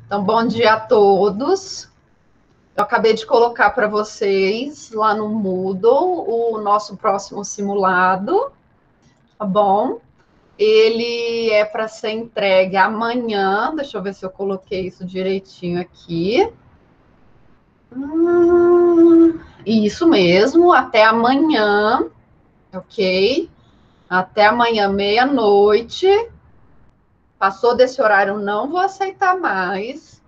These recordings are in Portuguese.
Então, bom dia a todos. Eu acabei de colocar para vocês lá no Moodle o nosso próximo simulado, tá bom? Ele é para ser entregue amanhã. Deixa eu ver se eu coloquei isso direitinho aqui. Isso mesmo, até amanhã, ok? Até amanhã, meia-noite. Passou desse horário, não vou aceitar mais,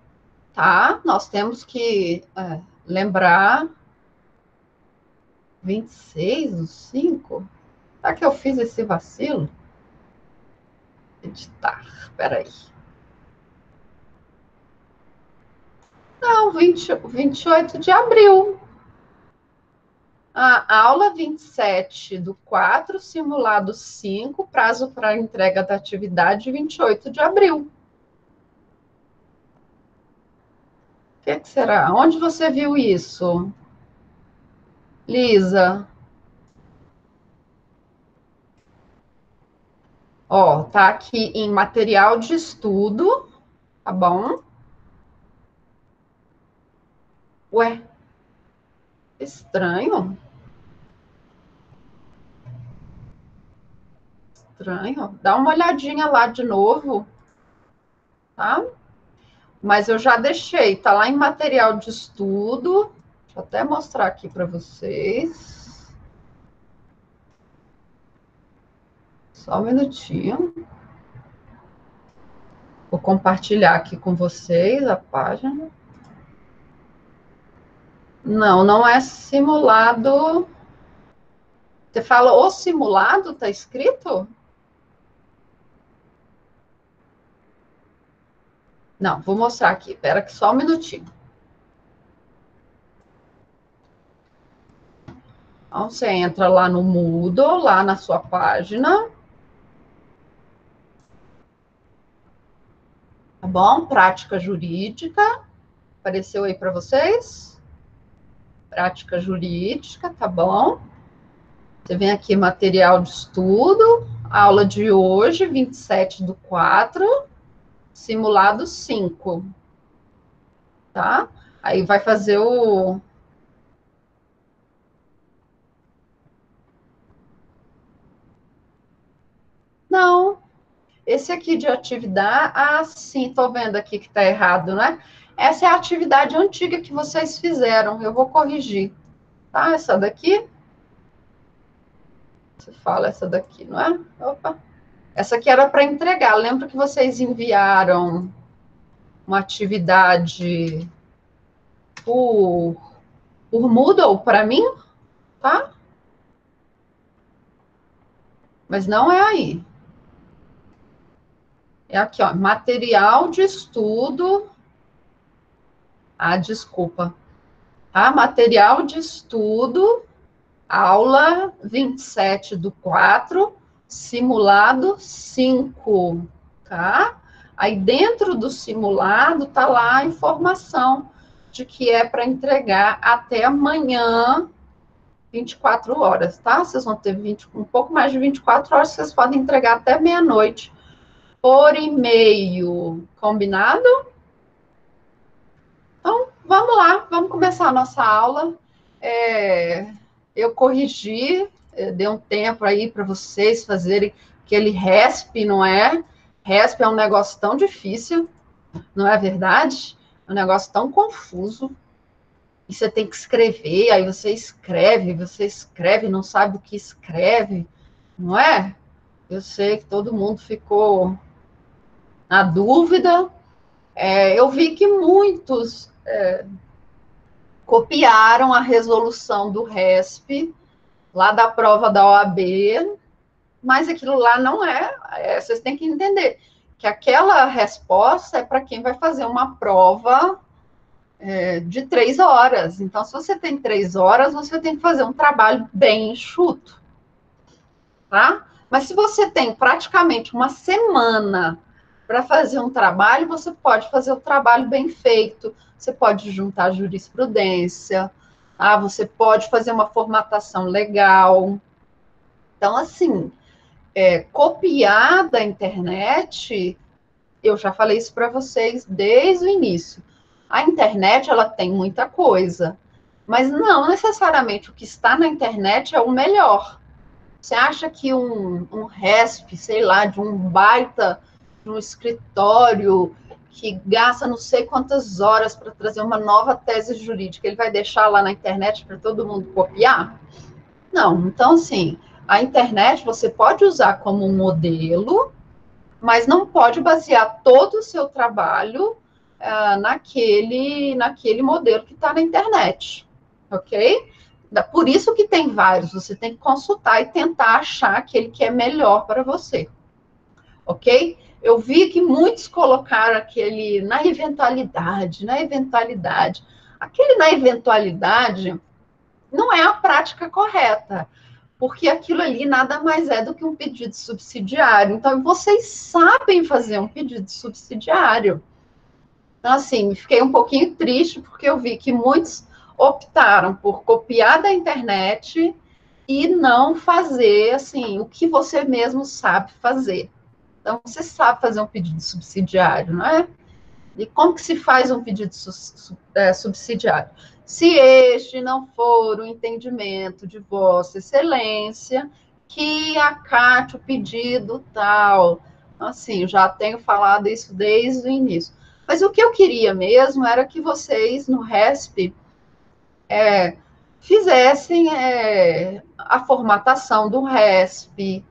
tá? Nós temos que lembrar. 26 do 5? Será que eu fiz esse vacilo? Editar, peraí. Não, 28 de abril. A aula 27/4, simulado 5, prazo para entrega da atividade 28 de abril. O que será? Onde você viu isso? Lisa? Ó, tá aqui em material de estudo, tá bom? Ué, estranho. Estranho. Dá uma olhadinha lá de novo, tá? Mas eu já deixei, tá lá em material de estudo. Deixa eu até mostrar aqui para vocês. Só um minutinho. Vou compartilhar aqui com vocês a página. Não, não é simulado. Você fala o simulado, tá escrito? Não, vou mostrar aqui. Espera aqui só um minutinho. Então, você entra lá no Moodle, lá na sua página. Tá bom? Prática jurídica. Apareceu aí para vocês? Prática jurídica, tá bom? Você vem aqui, material de estudo, aula de hoje, 27/4, simulado 5. Tá? Aí vai fazer o... Não, esse aqui de atividade... Ah, sim, tô vendo aqui que tá errado, né? Essa é a atividade antiga que vocês fizeram, eu vou corrigir. Tá? Essa daqui... Você fala essa daqui, não é? Opa! Essa aqui era para entregar. Lembra que vocês enviaram uma atividade por Moodle para mim, tá? Mas não é aí. É aqui, ó, material de estudo. Ah, desculpa. Tá? Material de estudo, aula 27/4, simulado 5, tá? Aí dentro do simulado tá lá a informação de que é para entregar até amanhã, 24 horas, tá? Vocês vão ter um pouco mais de 24 horas, vocês podem entregar até meia-noite por e-mail, combinado? Então, vamos lá, vamos começar a nossa aula. Eu corrigi, dei um tempo aí para vocês fazerem aquele RESP, não é? RESP é um negócio tão difícil, não é verdade? É um negócio tão confuso. E você tem que escrever, aí você escreve, não sabe o que escreve, não é? Eu sei que todo mundo ficou na dúvida. Eu vi que muitos copiaram a resolução do RESP, lá da prova da OAB, mas aquilo lá não vocês têm que entender que aquela resposta é para quem vai fazer uma prova de 3 horas. Então, se você tem 3 horas, você tem que fazer um trabalho bem enxuto, tá? Mas se você tem praticamente uma semana para fazer um trabalho, você pode fazer o trabalho bem feito, você pode juntar jurisprudência, tá? Você pode fazer uma formatação legal. Então, assim, copiar da internet eu já falei isso para vocês desde o início. A internet, ela tem muita coisa, mas não necessariamente o que está na internet é o melhor. Você acha que um RESP, sei lá, de um baita, de um escritório que gasta não sei quantas horas para trazer uma nova tese jurídica, ele vai deixar lá na internet para todo mundo copiar? Não. Então, assim, a internet você pode usar como um modelo, mas não pode basear todo o seu trabalho naquele modelo que está na internet, ok? Por isso que tem vários, você tem que consultar e tentar achar aquele que é melhor para você, ok? Eu vi que muitos colocaram aquele na eventualidade, na eventualidade. Aquele na eventualidade não é a prática correta, porque aquilo ali nada mais é do que um pedido subsidiário. Então, vocês sabem fazer um pedido subsidiário. Então, assim, fiquei um pouquinho triste, porque eu vi que muitos optaram por copiar da internet e não fazer, assim, o que você mesmo sabe fazer. Então, você sabe fazer um pedido subsidiário, não é? E como que se faz um pedido subsidiário? Se este não for o entendimento de Vossa Excelência, que acate o pedido tal. Assim, já tenho falado isso desde o início. Mas o que eu queria mesmo era que vocês, no RESP, fizessem a formatação do RESP,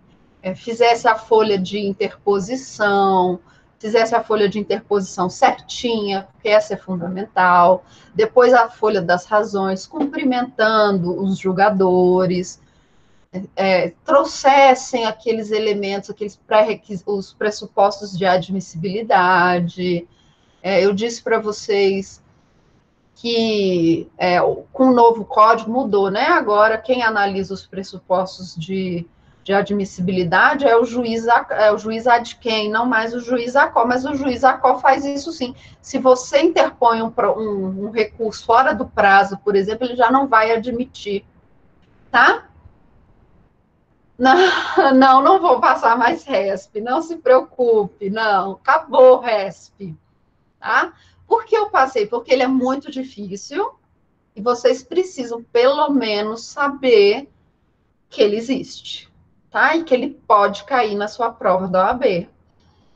fizesse a folha de interposição, fizesse a folha de interposição certinha, porque essa é fundamental, depois a folha das razões, cumprimentando os julgadores, trouxessem aqueles elementos, os pressupostos de admissibilidade. Eu disse para vocês que com o novo código mudou, né? Agora, quem analisa os pressupostos de admissibilidade é o juiz ad quem, não mais o juiz ACO, mas o juiz ACO faz isso sim. Se você interpõe um recurso fora do prazo, por exemplo, ele já não vai admitir, tá? Não vou passar mais RESP, não se preocupe, não, acabou o RESP, tá? Por que eu passei? Porque ele é muito difícil, e vocês precisam, pelo menos, saber que ele existe, tá? E que ele pode cair na sua prova da OAB.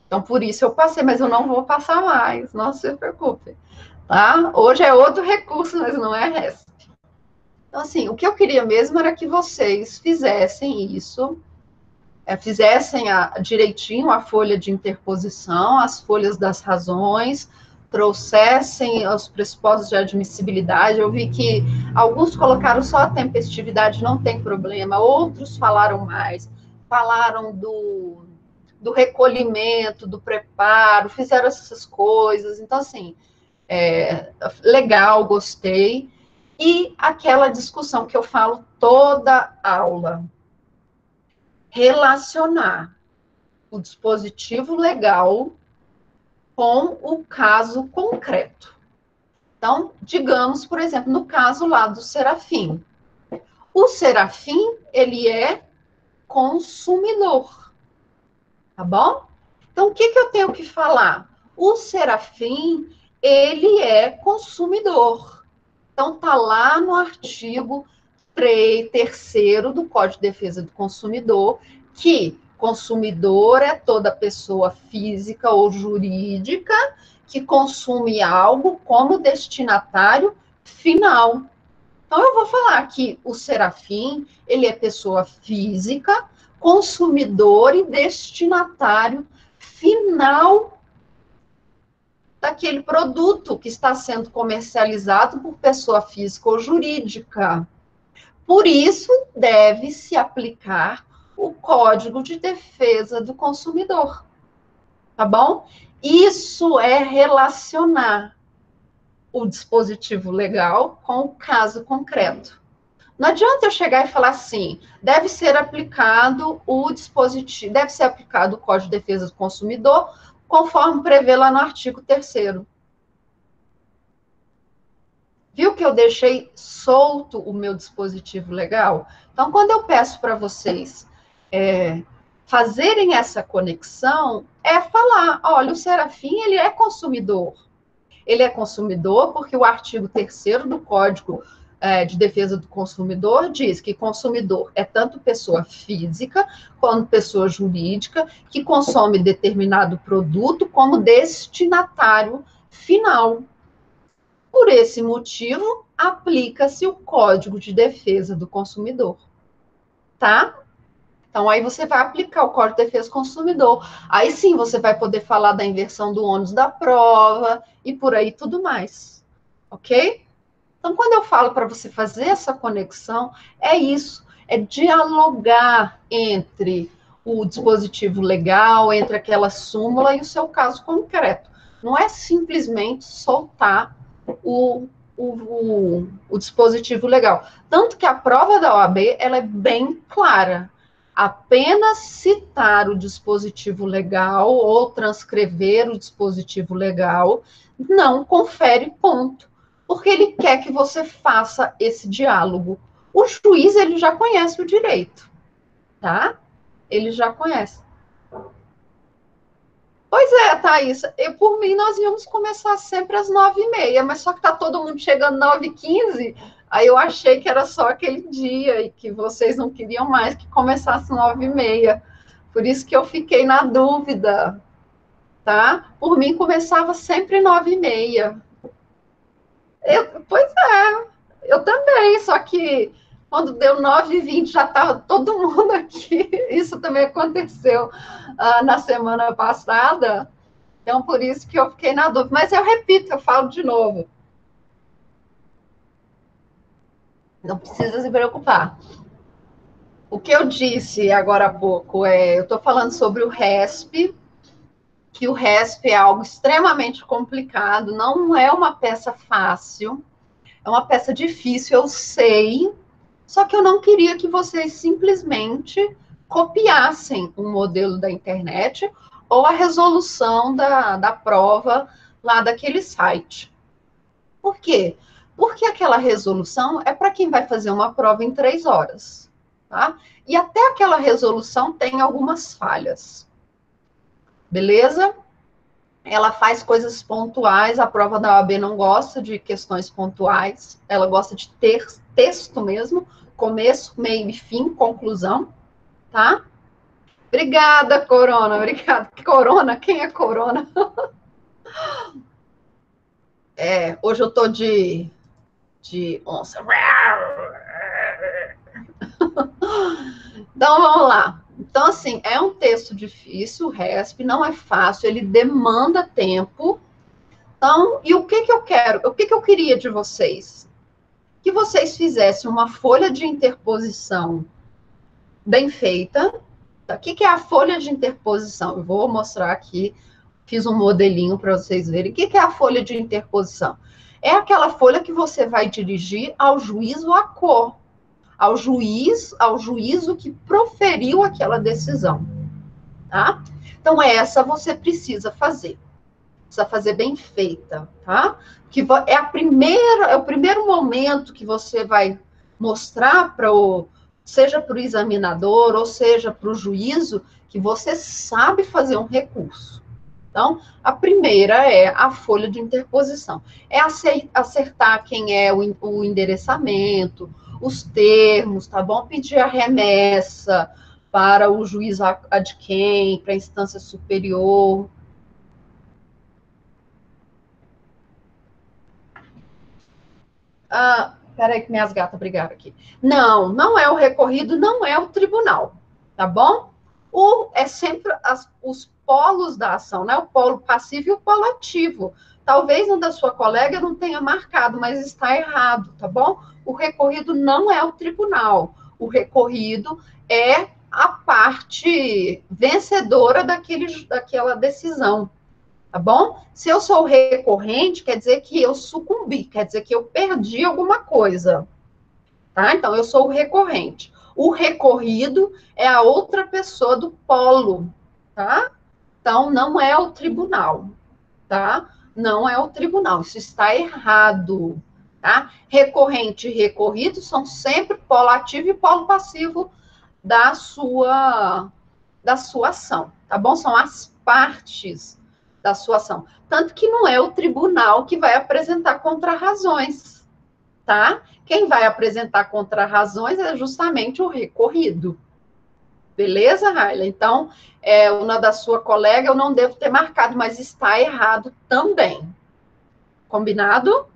Então, por isso eu passei, mas eu não vou passar mais, não se preocupe, tá? Hoje é outro recurso, mas não é RESP. Então, assim, o que eu queria mesmo era que vocês fizessem isso, fizessem direitinho a folha de interposição, as folhas das razões, trouxessem os pressupostos de admissibilidade. Eu vi que alguns colocaram só a tempestividade, não tem problema, outros falaram mais, falaram do recolhimento, do preparo, fizeram essas coisas. Então, assim, legal, gostei. E aquela discussão que eu falo toda aula, relacionar o dispositivo legal com o caso concreto. Então, digamos, por exemplo, no caso lá do Serafim. O Serafim, ele é consumidor, tá bom? Então, o que eu tenho que falar? O Serafim, ele é consumidor. Então, tá lá no artigo 3º do Código de Defesa do Consumidor, que consumidor é toda pessoa física ou jurídica que consome algo como destinatário final. Então, eu vou falar que o Serafim, ele é pessoa física, consumidor e destinatário final daquele produto que está sendo comercializado por pessoa física ou jurídica. Por isso, deve se aplicar o Código de Defesa do Consumidor, tá bom? Isso é relacionar o dispositivo legal com o caso concreto. Não adianta eu chegar e falar assim, deve ser aplicado o dispositivo, deve ser aplicado o Código de Defesa do Consumidor, conforme prevê lá no artigo 3º. Viu que eu deixei solto o meu dispositivo legal? Então, quando eu peço para vocês fazerem essa conexão é falar, olha, o Serafim, ele é consumidor. Ele é consumidor porque o artigo 3º do Código de Defesa do Consumidor diz que consumidor é tanto pessoa física quanto pessoa jurídica que consome determinado produto como destinatário final. Por esse motivo, aplica-se o Código de Defesa do Consumidor, tá? Então, aí você vai aplicar o Código de Defesa do Consumidor. Aí sim, você vai poder falar da inversão do ônus da prova e por aí tudo mais. Ok? Então, quando eu falo para você fazer essa conexão, é isso. É dialogar entre o dispositivo legal, entre aquela súmula e o seu caso concreto. Não é simplesmente soltar o dispositivo legal. Tanto que a prova da OAB, ela é bem clara. Apenas citar o dispositivo legal ou transcrever o dispositivo legal não confere ponto, porque ele quer que você faça esse diálogo. O juiz, ele já conhece o direito, tá? Ele já conhece. Pois é, Thaís, por mim nós íamos começar sempre às 9h30, mas só que tá todo mundo chegando 9h15, aí eu achei que era só aquele dia e que vocês não queriam mais que começasse 9h30. Por isso que eu fiquei na dúvida, tá? Por mim começava sempre 9h30. Pois é, eu também, só que quando deu 9h20 já estava todo mundo aqui. Isso também aconteceu na semana passada. Então, por isso que eu fiquei na dúvida. Mas eu repito, eu falo de novo. Não precisa se preocupar. O que eu disse agora há pouco eu estou falando sobre o RESP, que o RESP é algo extremamente complicado, não é uma peça fácil, é uma peça difícil, eu sei, só que eu não queria que vocês simplesmente copiassem um modelo da internet ou a resolução da prova lá daquele site. Por quê? Porque aquela resolução é para quem vai fazer uma prova em 3 horas, tá? E até aquela resolução tem algumas falhas, beleza? Ela faz coisas pontuais, a prova da OAB não gosta de questões pontuais, ela gosta de ter texto mesmo, começo, meio e fim, conclusão, tá? Obrigada, Corona, obrigada. Corona, quem é Corona? Hoje eu tô de onça. Então, vamos lá. Então, assim, é um texto difícil, o RESP, não é fácil, ele demanda tempo. Então, e o que que eu quero? O que que eu queria de vocês? Que vocês fizessem uma folha de interposição bem feita. O que que é a folha de interposição? Eu vou mostrar aqui, fiz um modelinho para vocês verem. O que que é a folha de interposição? É aquela folha que você vai dirigir ao juízo à cor, ao juízo que proferiu aquela decisão, tá? Então, essa você precisa fazer bem feita, tá? Que é o primeiro momento que você vai mostrar seja para o examinador, ou seja para o juízo, que você sabe fazer um recurso. Então, a primeira é a folha de interposição. É acertar quem é o endereçamento, os termos, tá bom? Pedir a remessa para o juiz ad quem, para a instância superior. Peraí que minhas gatas brigaram aqui. Não é o recorrido, não é o tribunal, tá bom? É sempre os polos da ação, né? O polo passivo e o polo ativo. Talvez um da sua colega não tenha marcado, mas está errado, tá bom? O recorrido não é o tribunal. O recorrido é a parte vencedora daquela decisão, tá bom? Se eu sou recorrente, quer dizer que eu sucumbi, quer dizer que eu perdi alguma coisa, tá? Então, eu sou o recorrente. O recorrido é a outra pessoa do polo, tá? Então, não é o tribunal, tá? Não é o tribunal, isso está errado, tá? Recorrente e recorrido são sempre polo ativo e polo passivo da sua da sua ação, tá bom? São as partes da sua ação. Tanto que não é o tribunal que vai apresentar contrarrazões, tá? Quem vai apresentar contrarrazões é justamente o recorrido. Beleza, Raila? Então, uma da sua colega eu não devo ter marcado, mas está errado também. Combinado?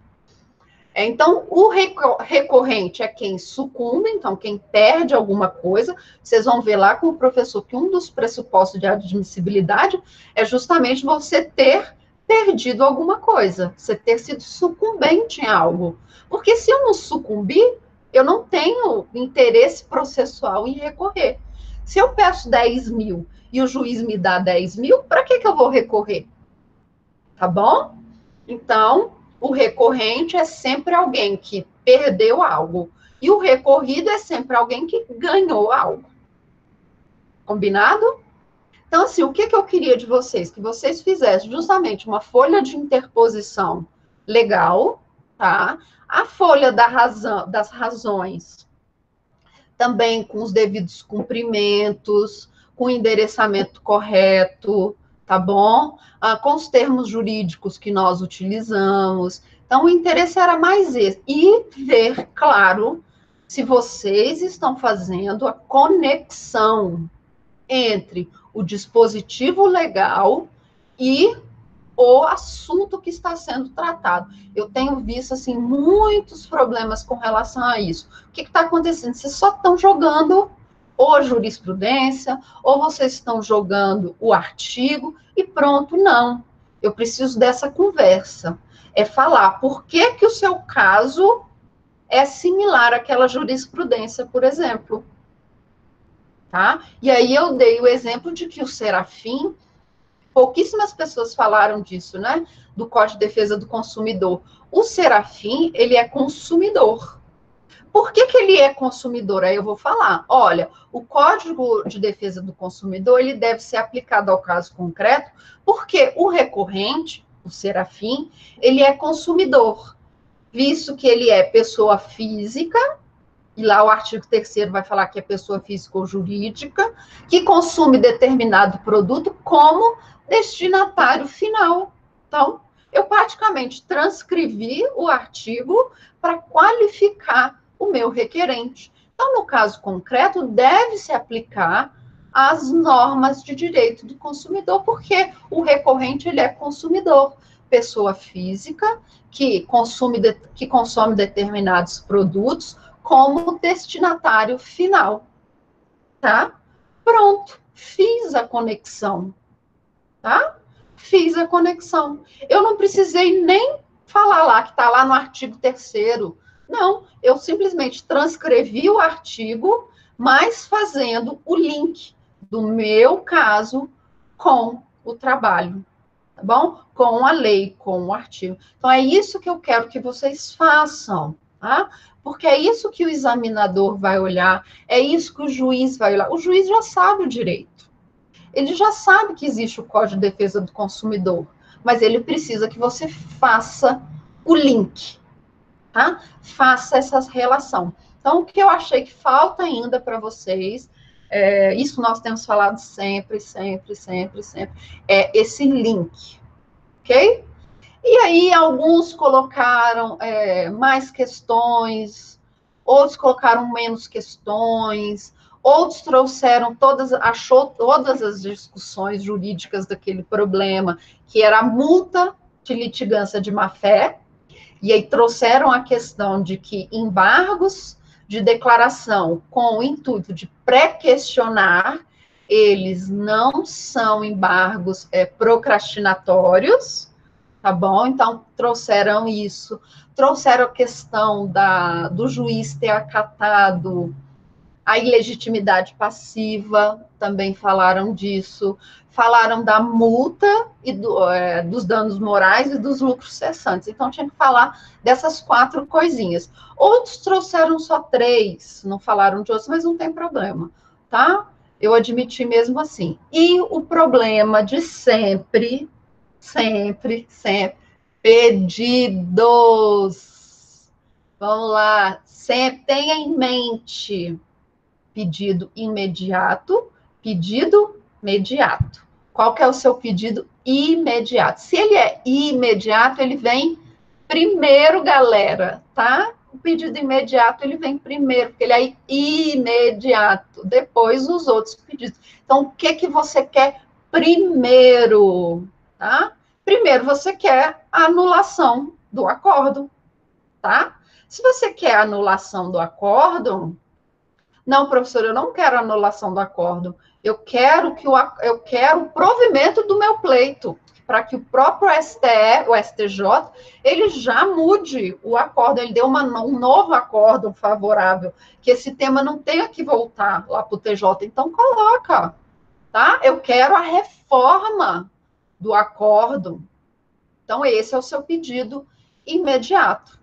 Então, o recorrente é quem sucumbe, então, quem perde alguma coisa. Vocês vão ver lá com o professor que um dos pressupostos de admissibilidade é justamente você ter perdido alguma coisa, você ter sido sucumbente em algo. Porque se eu não sucumbir, eu não tenho interesse processual em recorrer. Se eu peço 10 mil e o juiz me dá 10 mil, para que eu vou recorrer? Tá bom? Então, o recorrente é sempre alguém que perdeu algo. E o recorrido é sempre alguém que ganhou algo. Combinado? Então, assim, o que eu queria de vocês? Que vocês fizessem justamente uma folha de interposição legal, tá? A folha das razões, também com os devidos cumprimentos, com o endereçamento correto, tá bom? Com os termos jurídicos que nós utilizamos. Então, o interesse era mais esse. E ver, claro, se vocês estão fazendo a conexão entre o dispositivo legal e o assunto que está sendo tratado. Eu tenho visto, assim, muitos problemas com relação a isso. O que está acontecendo? Vocês só estão jogando ou a jurisprudência, ou vocês estão jogando o artigo, e pronto, não. Eu preciso dessa conversa. É falar por que o seu caso é similar àquela jurisprudência, por exemplo. Tá? E aí eu dei o exemplo de que o Serafim, pouquíssimas pessoas falaram disso, né? Do Código de Defesa do Consumidor. O Serafim, ele é consumidor. Por que ele é consumidor? Aí eu vou falar. Olha, o Código de Defesa do Consumidor, ele deve ser aplicado ao caso concreto, porque o recorrente, o Serafim, ele é consumidor, visto que ele é pessoa física, e lá o artigo 3º vai falar que é pessoa física ou jurídica, que consome determinado produto como destinatário final. Então, eu praticamente transcrevi o artigo para qualificar o meu requerente. Então, no caso concreto, deve-se aplicar as normas de direito do consumidor, porque o recorrente ele é consumidor, pessoa física que consome determinados produtos como destinatário final, tá? Pronto, fiz a conexão, tá? Fiz a conexão. Eu não precisei nem falar lá, que está lá no artigo 3º. Não, eu simplesmente transcrevi o artigo, mas fazendo o link do meu caso com o trabalho, tá bom? Com a lei, com o artigo. Então, é isso que eu quero que vocês façam, tá? Porque é isso que o examinador vai olhar, é isso que o juiz vai olhar. O juiz já sabe o direito. Ele já sabe que existe o Código de Defesa do Consumidor, mas ele precisa que você faça o link, tá? Faça essa relação. Então, o que eu achei que falta ainda para vocês, isso nós temos falado sempre, é esse link, ok? E aí, alguns colocaram mais questões, outros colocaram menos questões, outros achou todas as discussões jurídicas daquele problema, que era a multa de litigância de má-fé, e aí trouxeram a questão de que embargos de declaração com o intuito de pré-questionar, eles não são embargos procrastinatórios, tá bom? Então, trouxeram isso. Trouxeram a questão do juiz ter acatado a ilegitimidade passiva, também falaram disso. Falaram da multa e dos danos morais e dos lucros cessantes. Então, tinha que falar dessas 4 coisinhas. Outros trouxeram só 3, não falaram de outros, mas não tem problema, tá? Eu admiti mesmo assim. E o problema de sempre, pedidos. Vamos lá, sempre tenha em mente pedido imediato, pedido imediato. Qual que é o seu pedido imediato? Se ele é imediato, ele vem primeiro, galera, tá? O pedido imediato, ele vem primeiro, porque ele é imediato, depois os outros pedidos. Então, o que você quer primeiro, tá? Primeiro, você quer a anulação do acórdão, tá? Se você quer a anulação do acórdão, não, professor, eu não quero a anulação do acórdão. Eu quero o provimento do meu pleito, para que o próprio STE, o STJ, ele já mude o acórdão, ele dê um novo acórdão favorável, que esse tema não tenha que voltar lá para o TJ. Então, coloca, tá? Eu quero a reforma do acórdão. Então, esse é o seu pedido imediato,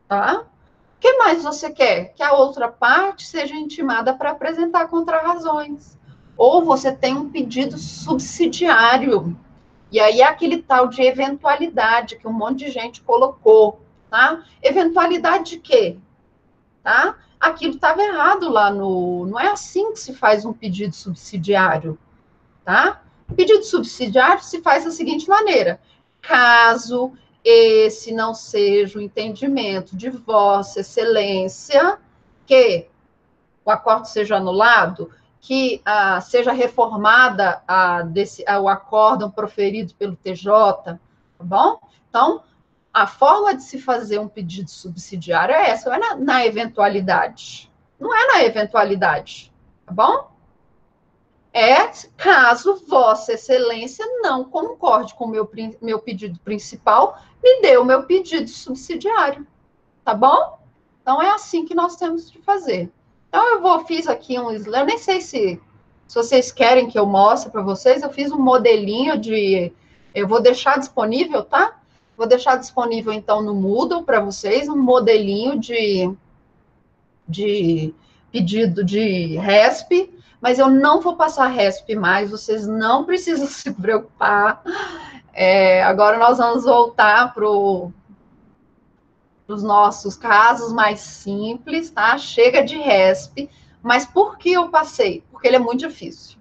tá? O que mais você quer? Que a outra parte seja intimada para apresentar contrarrazões. Ou você tem um pedido subsidiário. E aí é aquele tal de eventualidade que um monte de gente colocou, tá? Eventualidade de quê? Tá? Aquilo estava errado lá no... Não é assim que se faz um pedido subsidiário, tá? O pedido subsidiário se faz da seguinte maneira. Caso esse não seja o entendimento de Vossa Excelência, que o acordo seja anulado, que seja reformada o acórdão proferido pelo TJ, tá bom? Então, a forma de se fazer um pedido subsidiário é essa, não é na eventualidade. Não é na eventualidade, tá bom? É caso Vossa Excelência não concorde com o meu pedido principal, me dê o meu pedido subsidiário, tá bom? Então, é assim que nós temos de fazer. Então, fiz aqui um slide, eu nem sei se vocês querem que eu mostre para vocês, eu fiz um modelinho eu vou deixar disponível, tá? Vou deixar disponível, então, no Moodle para vocês, um modelinho de pedido de RESP, mas eu não vou passar RESP mais, vocês não precisam se preocupar. Agora nós vamos voltar para os nossos casos mais simples, tá? Chega de RESP, mas por que eu passei? Porque ele é muito difícil,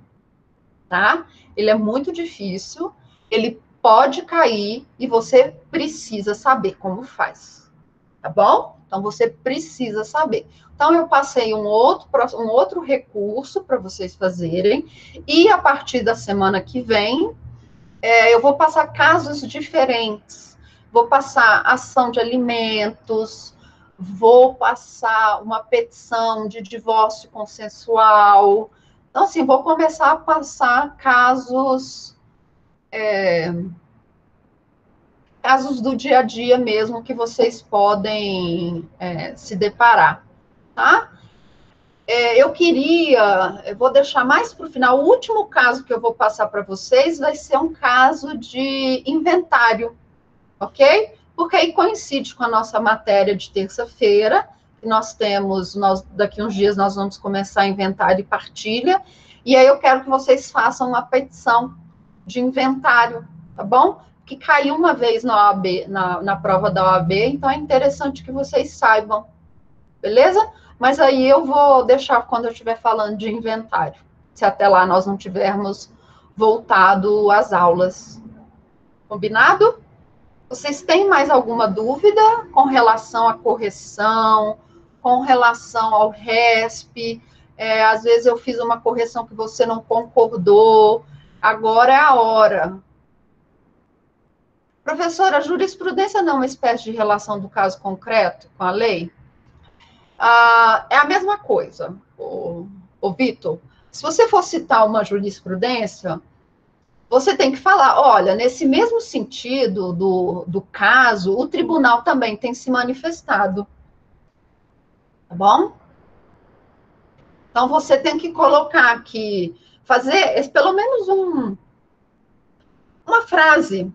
tá? Ele é muito difícil, ele pode cair e você precisa saber como faz, tá bom? Então, você precisa saber. Então, eu passei um outro recurso para vocês fazerem, e a partir da semana que vem, eu vou passar casos diferentes. Vou passar ação de alimentos, vou passar uma petição de divórcio consensual. Então, assim, vou começar a passar casos do dia a dia mesmo que vocês podem se deparar, tá? Eu vou deixar mais para o final, o último caso que eu vou passar para vocês vai ser um caso de inventário, ok? Porque aí coincide com a nossa matéria de terça-feira, que daqui uns dias nós vamos começar inventário e partilha, e aí eu quero que vocês façam uma petição de inventário, tá bom? Que caiu uma vez na OAB, na prova da OAB, então é interessante que vocês saibam, beleza? Mas aí eu vou deixar quando eu estiver falando de inventário, se até lá nós não tivermos voltado às aulas. Combinado? Vocês têm mais alguma dúvida com relação à correção, com relação ao RESP? Às vezes eu fiz uma correção que você não concordou, agora é a hora. Professora, a jurisprudência não é uma espécie de relação do caso concreto com a lei? É a mesma coisa, Vitor. Se você for citar uma jurisprudência, você tem que falar, olha, nesse mesmo sentido do caso, o tribunal também tem se manifestado. Tá bom? Então, você tem que colocar aqui, fazer pelo menos uma frase,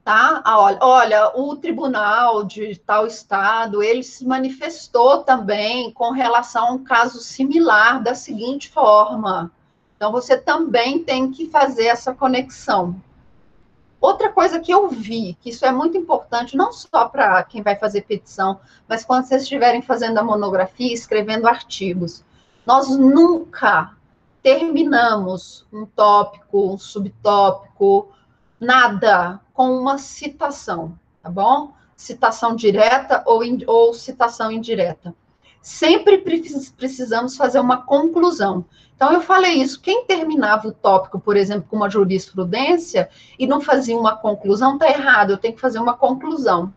tá? Olha, o tribunal de tal estado, ele se manifestou também com relação a um caso similar da seguinte forma. Então, você também tem que fazer essa conexão. Outra coisa que eu vi, que isso é muito importante, não só para quem vai fazer petição, mas quando vocês estiverem fazendo a monografia, escrevendo artigos, nós nunca terminamos um tópico, um subtópico, nada com uma citação, tá bom? Citação direta ou citação indireta. Sempre precisamos fazer uma conclusão. Então, eu falei isso. Quem terminava o tópico, por exemplo, com uma jurisprudência e não fazia uma conclusão, está errado. Eu tenho que fazer uma conclusão,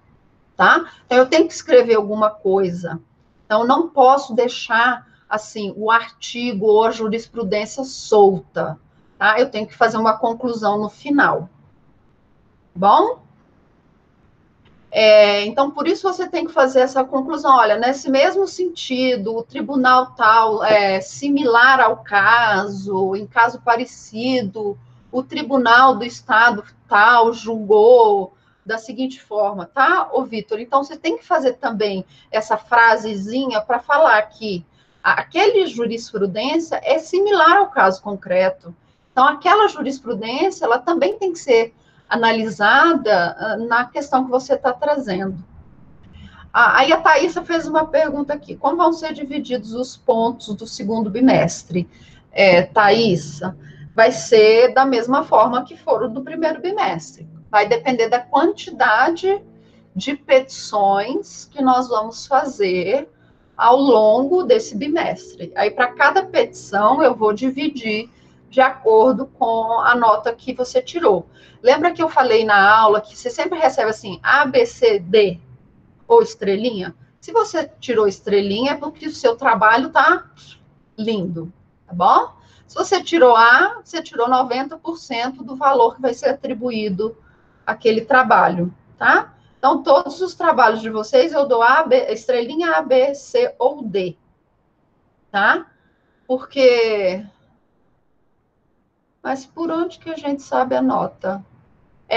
tá? Então, eu tenho que escrever alguma coisa. Então, não posso deixar, assim, o artigo ou a jurisprudência solta, tá? Eu tenho que fazer uma conclusão no final. Bom? Então, por isso você tem que fazer essa conclusão. Olha, nesse mesmo sentido, o tribunal tal, similar ao caso, em caso parecido, o tribunal do estado tal julgou da seguinte forma, tá, ô Vitor? Então, você tem que fazer também essa frasezinha para falar que aquele jurisprudência é similar ao caso concreto. Então, aquela jurisprudência, ela também tem que ser analisada na questão que você está trazendo. Aí a Thaisa fez uma pergunta aqui: como vão ser divididos os pontos do segundo bimestre? Thaisa, vai ser da mesma forma que foram do primeiro bimestre. Vai depender da quantidade de petições que nós vamos fazer ao longo desse bimestre. Aí, para cada petição, eu vou dividir de acordo com a nota que você tirou. Lembra que eu falei na aula que você sempre recebe assim, A, B, C, D, ou estrelinha? Se você tirou estrelinha, é porque o seu trabalho está lindo, tá bom? Se você tirou A, você tirou 90% do valor que vai ser atribuído àquele trabalho, tá? Então, todos os trabalhos de vocês, eu dou A, B, estrelinha A, B, C ou D, tá? Porque... Mas por onde que a gente sabe a nota?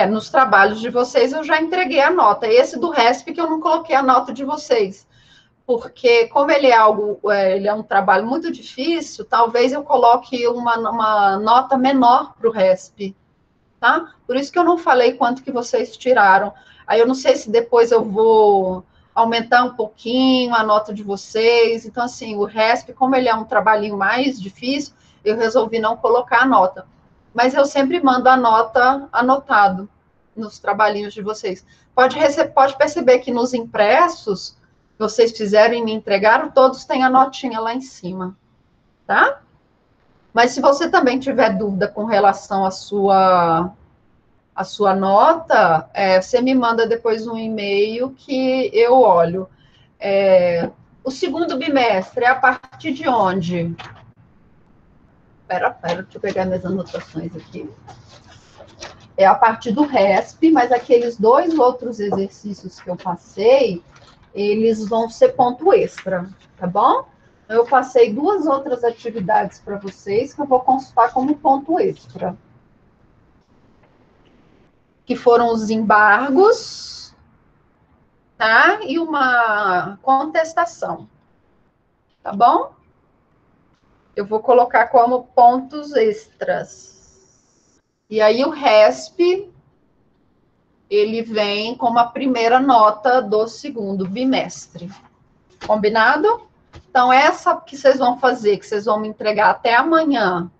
Nos trabalhos de vocês eu já entreguei a nota. Esse do RESP que eu não coloquei a nota de vocês. Porque, como ele é um trabalho muito difícil, talvez eu coloque uma nota menor para o RESP, tá? Por isso que eu não falei quanto que vocês tiraram. Aí eu não sei se depois eu vou aumentar um pouquinho a nota de vocês. Então, assim, o RESP, como ele é um trabalhinho mais difícil, eu resolvi não colocar a nota. Mas eu sempre mando a nota anotado nos trabalhinhos de vocês. Pode perceber que nos impressos que vocês fizeram e me entregaram, todos têm a notinha lá em cima, tá? Mas se você também tiver dúvida com relação à sua nota, você me manda depois um e-mail que eu olho. O segundo bimestre é a partir de onde? Pera, deixa eu pegar minhas anotações aqui. É a partir do RESP, mas aqueles 2 outros exercícios que eu passei, eles vão ser ponto extra, tá bom? Eu passei 2 outras atividades para vocês que eu vou consultar como ponto extra. Que foram os embargos, tá? E uma contestação, tá bom? Eu vou colocar como pontos extras. E aí o RESP, ele vem como a primeira nota do segundo bimestre. Combinado? Então, essa que vocês vão fazer, que vocês vão me entregar até amanhã.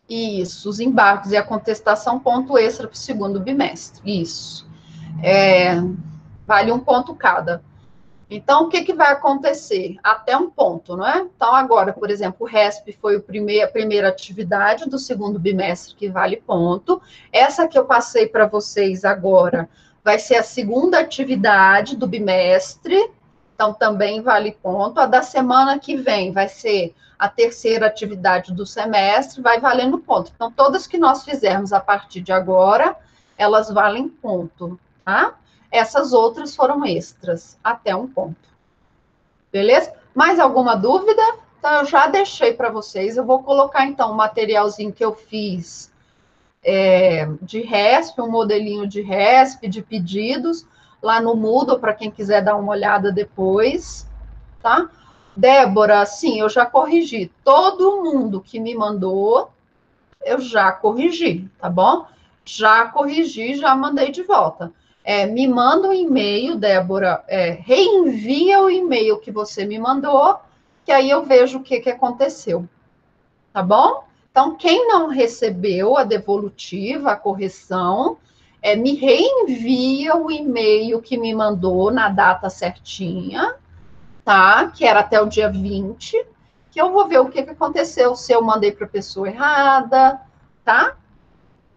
Isso, os embargos e a contestação, ponto extra para o segundo bimestre. Isso. Vale 1 ponto cada. Então, o que vai acontecer? Até 1 ponto, não é? Então, agora, por exemplo, o RESP foi a primeira atividade do segundo bimestre, que vale ponto. Essa que eu passei para vocês agora vai ser a segunda atividade do bimestre, então também vale ponto. A da semana que vem vai ser a terceira atividade do semestre, vai valendo ponto. Então, todas que nós fizermos a partir de agora, elas valem ponto, tá? Essas outras foram extras, até 1 ponto. Beleza? Mais alguma dúvida? Então, eu já deixei para vocês. Eu vou colocar, então, o materialzinho que eu fiz de RESP, um modelinho de RESP, de pedidos, lá no Moodle, para quem quiser dar uma olhada depois, tá? Débora, sim, eu já corrigi. Todo mundo que me mandou, eu já corrigi, tá bom? Já corrigi, já mandei de volta. Me manda um e-mail, Débora, reenvia o e-mail que você me mandou, que aí eu vejo o que aconteceu. tá bom? Então, quem não recebeu a devolutiva, a correção, me reenvia o e-mail que me mandou na data certinha, tá? Que era até o dia 20, que eu vou ver o que aconteceu, se eu mandei para a pessoa errada, tá?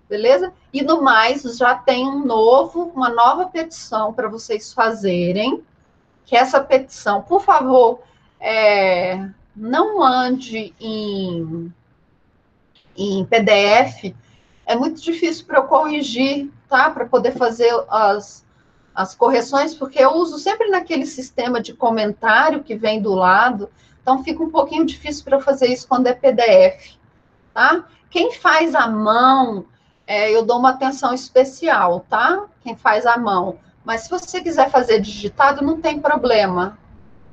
Beleza? E no mais, já tem uma nova petição para vocês fazerem, que essa petição, por favor, não mande em PDF, é muito difícil para eu corrigir, tá? Para poder fazer as correções, porque eu uso sempre naquele sistema de comentário que vem do lado, então fica um pouquinho difícil para eu fazer isso quando é PDF, tá? Quem faz à mão, eu dou uma atenção especial, tá? Quem faz à mão. Mas se você quiser fazer digitado, não tem problema,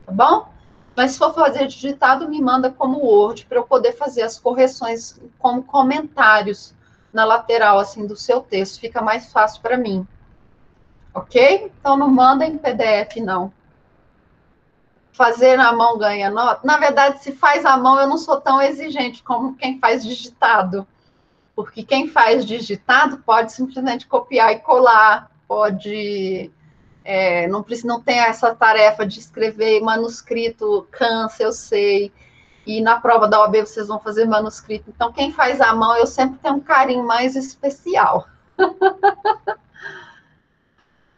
tá bom? Mas se for fazer digitado, me manda como Word para eu poder fazer as correções como comentários na lateral assim do seu texto, fica mais fácil para mim. Ok? Então não manda em PDF não. Fazer na mão ganha nota. Na verdade, se faz à mão, eu não sou tão exigente como quem faz digitado. Porque quem faz digitado pode simplesmente copiar e colar, pode não tem essa tarefa de escrever manuscrito, cansa, eu sei, e na prova da OAB vocês vão fazer manuscrito. Então, quem faz à mão, eu sempre tenho um carinho mais especial.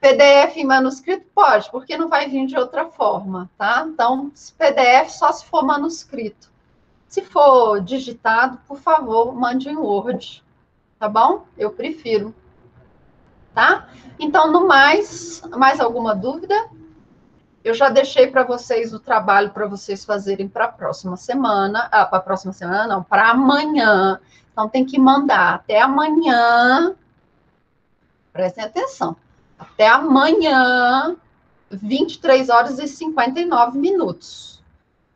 PDF em manuscrito pode, porque não vai vir de outra forma, tá? Então, PDF só se for manuscrito. Se for digitado, por favor, mande em Word, tá bom? Eu prefiro, tá? Então, no mais alguma dúvida? Eu já deixei para vocês o trabalho para vocês fazerem para a próxima semana. Para a próxima semana, não, para amanhã. Então, tem que mandar até amanhã. Prestem atenção. Até amanhã, 23 horas e 59 minutos.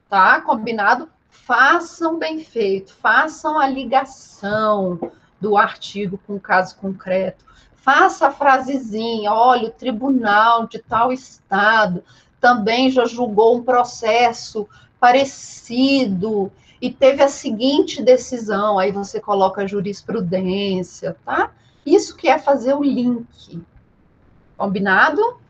Tá? Combinado? Façam bem feito. Façam a ligação do artigo com o caso concreto. Faça a frasezinha, olha, o tribunal de tal estado também já julgou um processo parecido e teve a seguinte decisão, aí você coloca a jurisprudência, tá? Isso que é fazer o link. Combinado?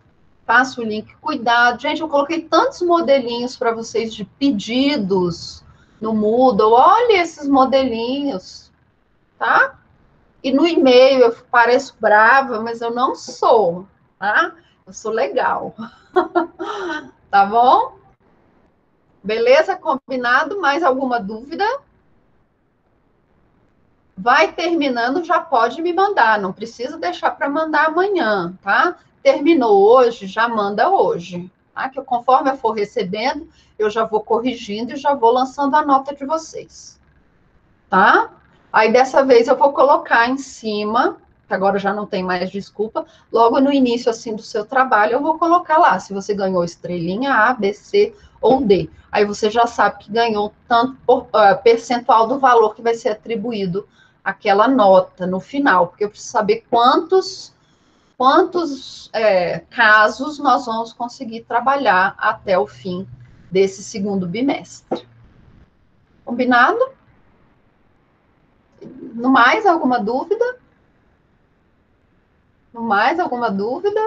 Faça o link. Cuidado. Gente, eu coloquei tantos modelinhos para vocês de pedidos no Moodle. Olha esses modelinhos, tá? E no e-mail eu pareço brava, mas eu não sou, tá? Eu sou legal. Tá bom? Beleza? Combinado? Mais alguma dúvida? Vai terminando, já pode me mandar. Não precisa deixar para mandar amanhã, tá? Terminou hoje, já manda hoje. Tá? Que conforme eu for recebendo, eu já vou corrigindo e já vou lançando a nota de vocês. Tá? Aí dessa vez eu vou colocar em cima, que agora já não tem mais desculpa, logo no início assim do seu trabalho eu vou colocar lá, se você ganhou estrelinha A, B, C ou D. Aí você já sabe que ganhou tanto percentual do valor que vai ser atribuído àquela nota no final, porque eu preciso saber quantos casos nós vamos conseguir trabalhar até o fim desse segundo bimestre. Combinado? No mais, alguma dúvida? Mais alguma dúvida?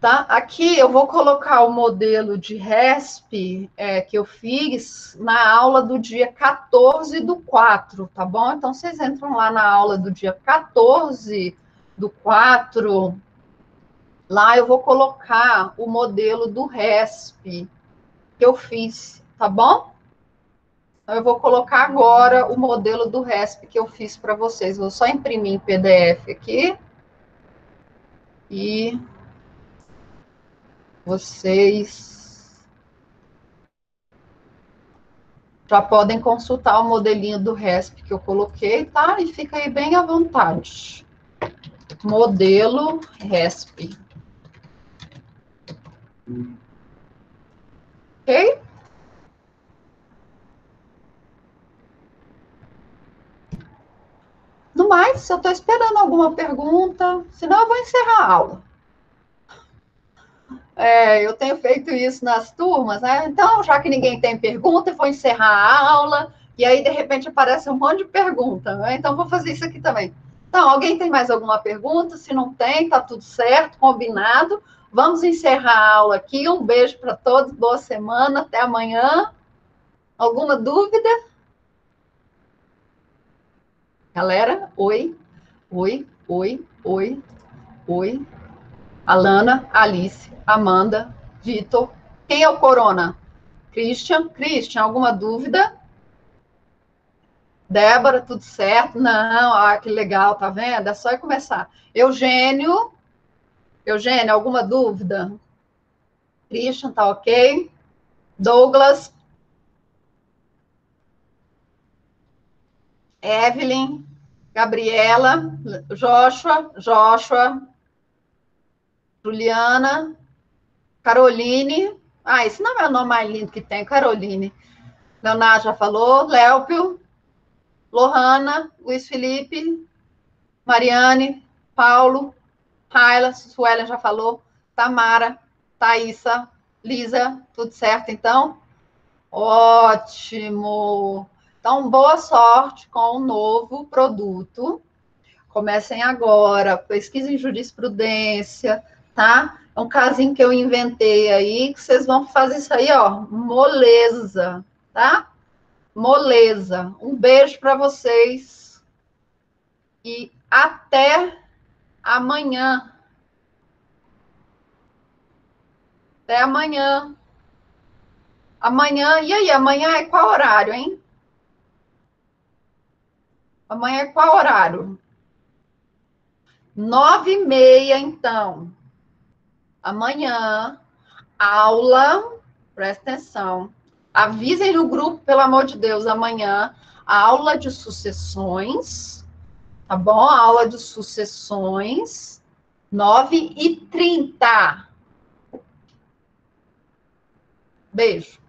Tá? Aqui eu vou colocar o modelo de RESP que eu fiz na aula do dia 14/4, tá bom? Então, vocês entram lá na aula do dia 14/4, lá eu vou colocar o modelo do RESP que eu fiz, tá bom? Então, eu vou colocar agora o modelo do RESP que eu fiz para vocês. Vou só imprimir em PDF aqui. E vocês já podem consultar o modelinho do RESP que eu coloquei, tá? E fica aí bem à vontade. Modelo RESP. Ok? No mais, eu estou esperando alguma pergunta, senão eu vou encerrar a aula. Eu tenho feito isso nas turmas, né? Então, já que ninguém tem pergunta, eu vou encerrar a aula, e aí, de repente, aparece um monte de pergunta, né? Então, vou fazer isso aqui também. Então, alguém tem mais alguma pergunta? Se não tem, tá tudo certo, combinado. Vamos encerrar a aula aqui. Um beijo para todos, boa semana, até amanhã. Alguma dúvida? Galera, oi, oi, oi, oi, oi. Alana, Alice, Amanda, Vitor. Quem é o Corona? Christian, alguma dúvida? Débora, tudo certo? Não, que legal, tá vendo? É só começar. Eugênio, alguma dúvida? Christian, tá ok? Douglas, Evelyn, Gabriela, Joshua, Juliana, Caroline. Esse não é o nome mais lindo que tem, Caroline. Leonardo já falou, Léopio, Lohana, Luiz Felipe, Mariane, Paulo, Raila, Suelen já falou, Tamara, Thaisa, Lisa, tudo certo então? Ótimo! Então, boa sorte com o novo produto. Comecem agora, pesquisem jurisprudência, tá? É um casinho que eu inventei aí, que vocês vão fazer isso aí, ó, moleza, tá? Moleza. Um beijo para vocês e até amanhã. Até amanhã. Amanhã, e aí? Amanhã é qual horário, hein? Amanhã é qual horário? 9h30, então. Amanhã, aula, presta atenção. Avisem no grupo, pelo amor de Deus, amanhã, aula de sucessões, tá bom? Aula de sucessões, 9h30. Beijo.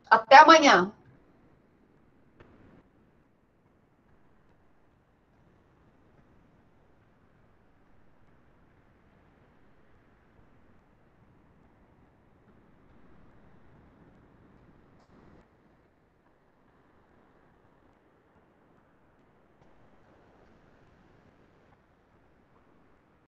Até amanhã.